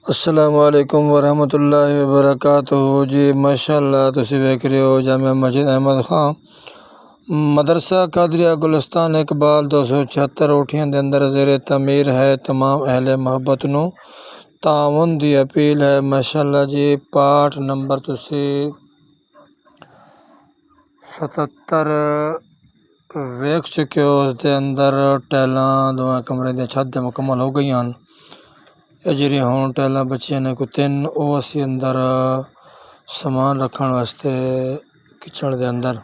अस्सलाम वालेकुम वरहमतुल्लाहि वबरकातुहू जी। माशाअल्लाह तुसी वेख रहे हो जामिया मस्जिद अहमद खां मदरसा कादरिया गुलिस्तान इकबाल 276 ओठियां दे अंदर ज़ेरे तमीर है। तमाम अहले मोहब्बत नू ताउन दी अपील है। माशाअल्लाह जी पाठ नंबर तुसी 77 वेख चुके हो। उस दे अंदर टैलां दोवें कमरे दी छत दे मुकम्मल हो गई हैं। ਇਹ ਜਿਹੜੀਆਂ ਹੁਣ ਟੈਲਾਂ ਬੱਚਿਆਂ ਨੇ ਕੋਈ 3 ਉਹ ਅਸੀਂ ਅੰਦਰ ਸਮਾਨ ਰੱਖਣ ਵਾਸਤੇ ਕਿਚਨ ਦੇ ਅੰਦਰ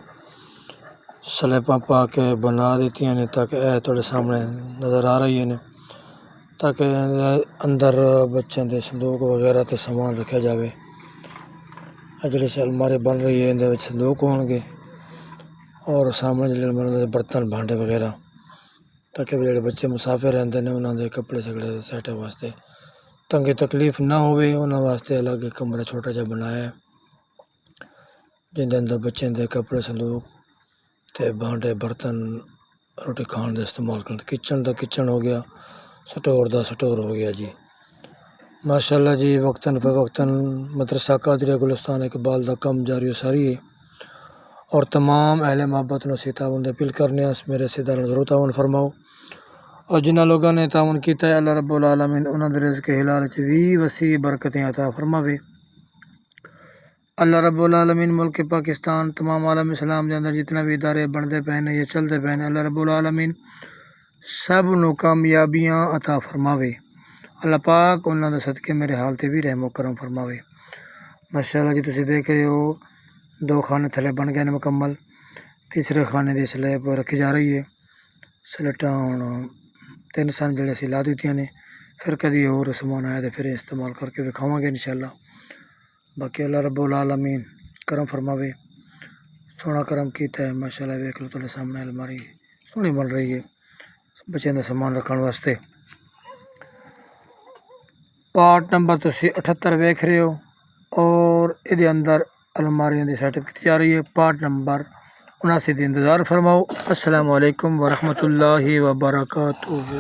ਸਲੈਬਾਂ ਪਾ ਕੇ ਬਣਾ ਦਿੱਤੀਆਂ ਨੇ ਤਾਂ ਕਿ ਇਹ ਤੁਹਾਡੇ ਸਾਹਮਣੇ ਨਜ਼ਰ ਆ ਰਹੀ ਨੇ ਤਾਂ ਕਿ ਅੰਦਰ ਬੱਚਿਆਂ ਦੇ ਸੰਦੂਕ ਵਗੈਰਾ ਤੇ ਸਮਾਨ ਰੱਖਿਆ ਜਾਵੇ। ਇਹ ਜਿਹੜੀ ਅਲਮਾਰੀ ਬਣ ਰਹੀ ਹੈ ਇਹਦੇ ਵਿੱਚ ਸੰਦੂਕ ਹੋਣਗੇ ਔਰ ਸਾਹਮਣੇ ਜਿਹੜੇ ਅਲਮਾਰੀ ਦੇ ਬਰਤਨ ਭਾਂਡੇ ਵਗੈਰਾ ਤਾਂ ਕਿ ਜਿਹੜੇ ਬੱਚੇ ਮੁਸਾਫਿਰ ਰਹਿੰਦੇ ਨੇ ਉਹਨਾਂ ਦੇ ਕੱਪੜੇ ਸਗੜੇ ਸੈਟ ਵਾਸਤੇ तंगी तकलीफ ना होवे उन्होंने वास्ते अलग एक कमरा छोटा जा बनाया है जिंदे अंदर बच्चों के कपड़े संदूक ते भांडे बर्तन रोटी खाने का इस्तेमाल कर। किचन का किचन हो गया, स्टोर का स्टोर हो गया जी। माशाअल्लाह जी वक्तन फ़वक्तन मदरसा कादरिया गुलिस्तान इकबाल का कम जारी सारी है और तमाम अहले मोहब्बत ने ताउन अपील करने मेरे रिश्तेदारों जरूर ताउन फरमाओ और जिन्होंने लोगों ने ताउन किया है अल्लाह रब्बुल आलमीन उन्होंने रिज़्क़ हिलाल च भी वसी बरकतें अता फरमावे। अल्लाह रब्बुल आलमीन मुल्क पाकिस्तान तमाम आलम इस्लाम के अंदर जितना भी इदारे बनते पे ने या चलते पे ने अल्लाह रब्बुल आलमीन सब नू कामयाबियाँ अता फरमावे। अल्लाह पाक उन्होंने सदके मेरे हाल से भी रहमो करम फरमावे। माशाअल्लाह जी तुसीं देख रहे हो 2 खाने थले बन गए ने मुकम्मल। तीसरे खाने की स्लैब रखी जा रही है। स्लेटां हुण 3 सन जो असी ला दित्तियां ने फिर कभी होर समान आया तो फिर इस्तेमाल करके विखावांगे इंशाअल्लाह। बाकी अल्लाह रब्बुल आलमीन करम फरमावे सोना करम किया है। माशाअल्लाह वेख लो तुहाडे सामने अलमारी सोहनी बन रही है बच्चों का समान रखने वास्ते। पार्ट नंबर तुसी 78 वेख रहे हो और ये अंदर अलमारियों की सेटअप की जा रही है। पार्ट नंबर 79 का इंतज़ार फरमाओ। अस्सलाम वालेकुम वरहमतुल्लाहि वबरकातुहू।